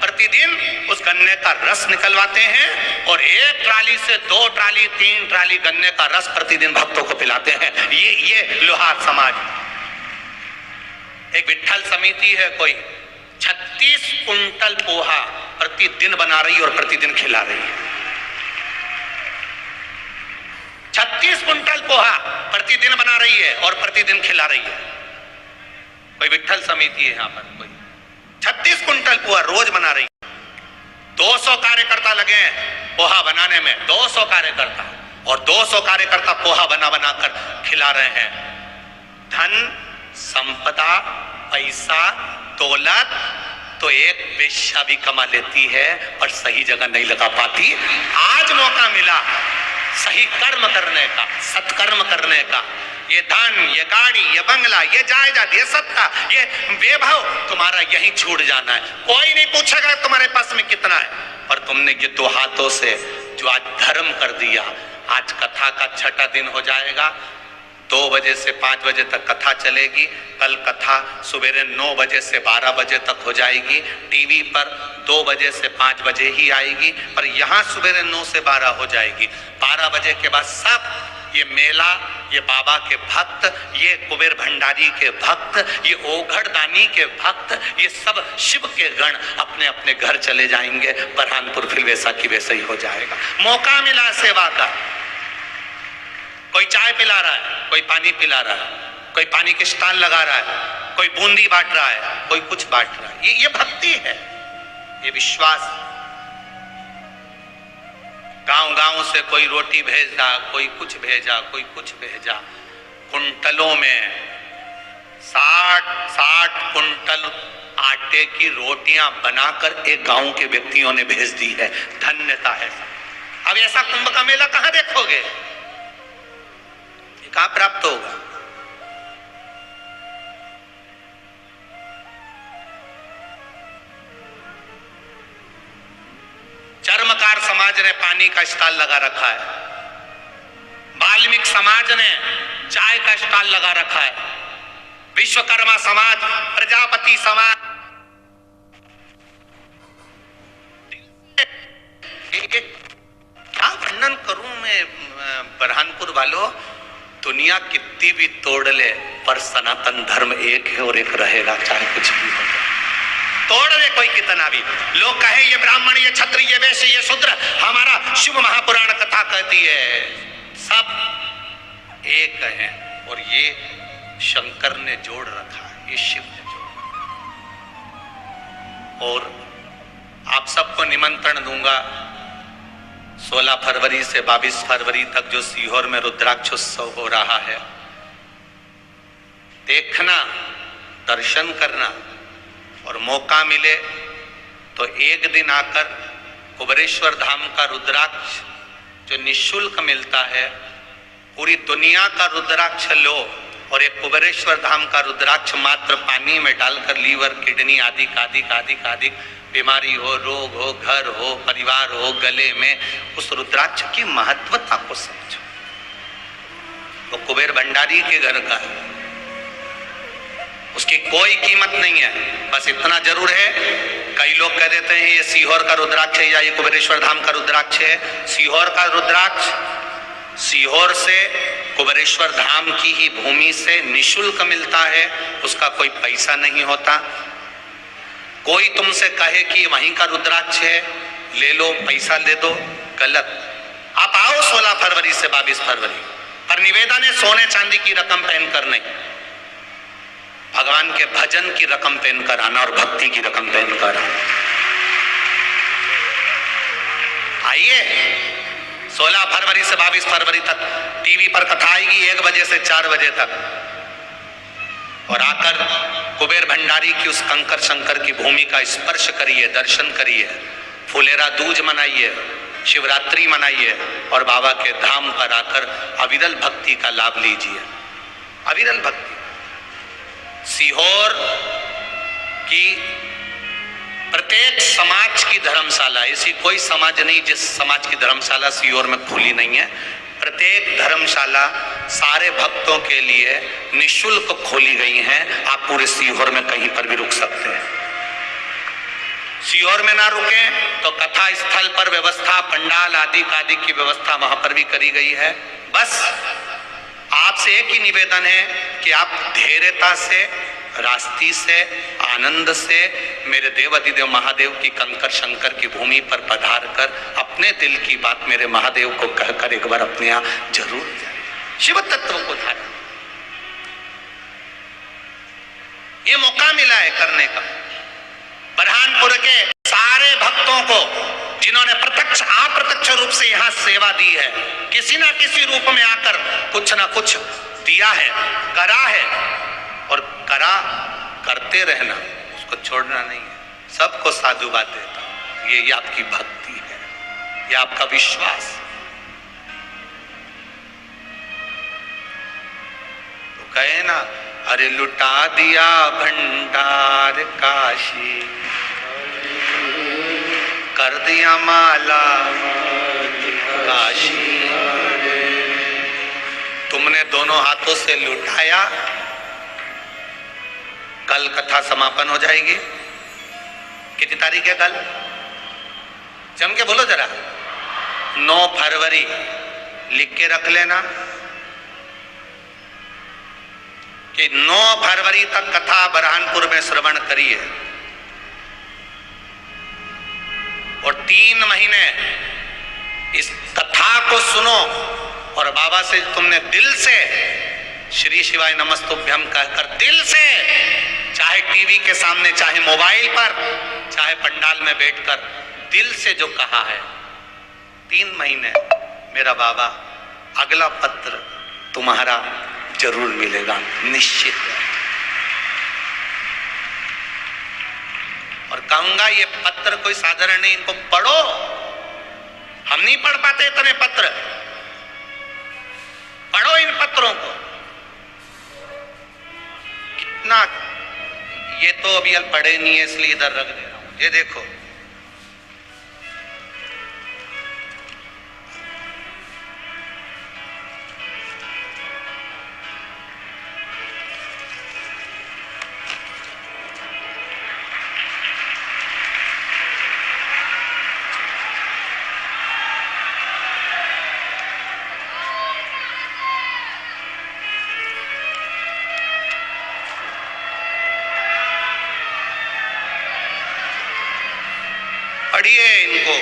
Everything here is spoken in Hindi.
प्रतिदिन उस गन्ने का रस निकलवाते हैं और 1 ट्राली से 2 ट्राली 3 ट्राली गन्ने का रस प्रतिदिन भक्तों को पिलाते हैं। ये लोहार समाज। एक विठ्ठल समिति है, कोई 36 कुंटल पोहा प्रतिदिन बना रही है और प्रतिदिन खिला रही है। 36 कुंटल पोहा प्रतिदिन बना रही है और प्रतिदिन खिला रही है। कोई विठ्ठल समिति है यहाँ पर, कोई 36 कुंटल पोहा रोज बना रही है। 200 कार्यकर्ता लगे हैं पोहा बनाने में, 200 कार्यकर्ता, और 200 कार्यकर्ता पोहा बना बना कर खिला रहे हैं। धन संपदा पैसा दौलत तो एक वेश्या भी कमा लेती है पर सही जगह नहीं लगा पाती। आज मौका मिला सही कर्म करने का, सत्कर्म करने का। ये धन, ये गाड़ी, ये बंगला, ये जायदाद, ये सत्ता, ये वैभव तुम्हारा यहीं छूट जाना है। कोई नहीं पूछेगा तुम्हारे पास में कितना है, पर तुमने ये 2 हाथों से जो आज धर्म कर दिया। आज कथा का 6ठा दिन हो जाएगा। 2 बजे से 5 बजे तक कथा चलेगी। कल कथा सवेरे 9 बजे से 12 बजे तक हो जाएगी। टीवी पर 2 बजे से 5 बजे ही आएगी, पर यहाँ सवेरे 9 से 12 हो जाएगी। 12 बजे के बाद सब ये मेला, ये बाबा के भक्त, ये कुबेर भंडारी के भक्त, ये ओघड़ दानी के भक्त, ये सब शिव के गण अपने अपने घर चले जाएंगे। बरहानपुर फिर वैसा की वैसा ही हो जाएगा। मौका मिला सेवा का। कोई चाय पिला रहा है, कोई पानी पिला रहा है, कोई पानी के स्टॉल लगा रहा है, कोई बूंदी बांट रहा है, कोई कुछ बांट रहा है। ये भक्ति है, ये विश्वास। गांव गांव से कोई रोटी भेजा, कोई कुछ भेजा, कोई कुछ भेजा। कुंटलों में 60 कुंटल आटे की रोटियां बनाकर एक गांव के व्यक्तियों ने भेज दी है। धन्यता है। अब ऐसा कुंभ का मेला कहां देखोगे, कहां प्राप्त होगा? चर्मकार समाज ने पानी का स्टॉल लगा रखा है। वाल्मीकि समाज ने चाय का स्टॉल लगा रखा है। विश्वकर्मा समाज, प्रजापति समाज, क्या वर्णन करूं मैं बरहानपुर वालों। दुनिया कितनी भी तोड़ ले पर सनातन धर्म एक है और एक रहेगा, चाहे कुछ भी हो। तोड़ दे कोई कितना भी। लोग कहे ये ब्राह्मण, ये क्षत्रिय, ये वैश्य, ये शूद्र, हमारा शिव महापुराण कथा कहती है सब एक है। और ये शंकर ने जोड़ रखा है, ये शिव ने जोड़। और आप सबको निमंत्रण दूंगा 16 फरवरी से 22 फरवरी तक जो सीहोर में रुद्राक्ष उत्सव हो रहा है, देखना, दर्शन करना, और मौका मिले तो एक दिन आकर कुबेरेश्वर धाम का रुद्राक्ष जो निःशुल्क मिलता है, पूरी दुनिया का रुद्राक्ष लो और एक कुबेरेश्वर धाम का रुद्राक्ष मात्र पानी में डालकर लीवर, किडनी आदि आदि बीमारी हो, रोग हो, घर हो, परिवार हो, गले में, उस रुद्राक्ष की महत्वता को समझो। वो कुबेर भंडारी के घर का है, उसकी कोई कीमत नहीं है। बस इतना जरूर है, कई लोग कह देते हैं ये सीहोर का रुद्राक्ष है या ये कुबेरेश्वर धाम का रुद्राक्ष है। सीहोर का रुद्राक्ष सीहोर से कुबेरेश्वर धाम की ही भूमि से निःशुल्क मिलता है, उसका कोई पैसा नहीं होता। कोई तुमसे कहे कि वहीं का रुद्राक्ष है, ले लो, पैसा दे दो, गलत। आप आओ 16 फरवरी से 22 फरवरी, पर निवेदन है सोने चांदी की रकम पहनकर नहीं, भगवान के भजन की रकम पहनकर आना और भक्ति की रकम पहनकर आना। आइए 16 फरवरी से 22 फरवरी तक टीवी पर कथा आएगी 1 बजे से 4 बजे तक, और आकर कुबेर भंडारी की उस कंकर शंकर की भूमि का स्पर्श करिए, दर्शन करिए, फुलेरा दूज मनाइए, शिवरात्रि मनाइए और बाबा के धाम पर आकर अविरल भक्ति का लाभ लीजिए। अविरल भक्ति। सीहोर की प्रत्येक समाज की धर्मशाला, ऐसी कोई समाज नहीं जिस समाज की धर्मशाला सीहोर में खुली नहीं है। प्रत्येक धर्मशाला सारे भक्तों के लिए निःशुल्क खोली गई हैं। आप पूरे सीहोर में कहीं पर भी रुक सकते हैं। सीहोर में ना रुके तो कथा स्थल पर व्यवस्था, पंडाल आदि की व्यवस्था वहां पर भी करी गई है। बस आपसे एक ही निवेदन है कि आप धैर्यता से, रास्ती से, आनंद से मेरे देव अधिदेव महादेव की कंकर शंकर की भूमि पर पधार कर अपने दिल की बात मेरे महादेव को कहकर एक बार अपने यहां जरूर जाए। शिव तत्व को धारण, ये मौका मिला है करने का। बरहानपुर के सारे भक्तों को जिन्होंने प्रत्यक्ष अप्रत्यक्ष रूप से यहां सेवा दी है, किसी ना किसी रूप में आकर कुछ ना कुछ दिया है, करा है, और करा करते रहना, उसको छोड़ना नहीं है। सबको साधुवाद देता हूं, ये आपकी भक्ति है, ये आपका विश्वास। तो कहे ना, अरे लुटा दिया भंडार काशी, कर दिया माला काशी। तुमने दोनों हाथों से लुटाया, कल कथा समापन हो जाएगी। कितनी तारीख है कल? जम के बोलो जरा। 9 फरवरी लिख के रख लेना कि 9 फरवरी तक कथा बरहानपुर में श्रवण करिए, और 3 महीने इस कथा को सुनो, और बाबा से तुमने दिल से श्री शिवाय नमस्तुभ्यम कहकर दिल से, चाहे टीवी के सामने, चाहे मोबाइल पर, चाहे पंडाल में बैठकर दिल से जो कहा है, 3 महीने मेरा बाबा अगला पत्र तुम्हारा जरूर मिलेगा, निश्चित है। और कहूंगा ये पत्र कोई साधारण नहीं, इनको पढ़ो। हम नहीं पढ़ पाते इतने पत्र, पढ़ो इन पत्रों को। कितना, ये तो अभी पढ़े नहीं है इसलिए इधर रख दे रहा हूं। ये देखो, पढ़िए इनको।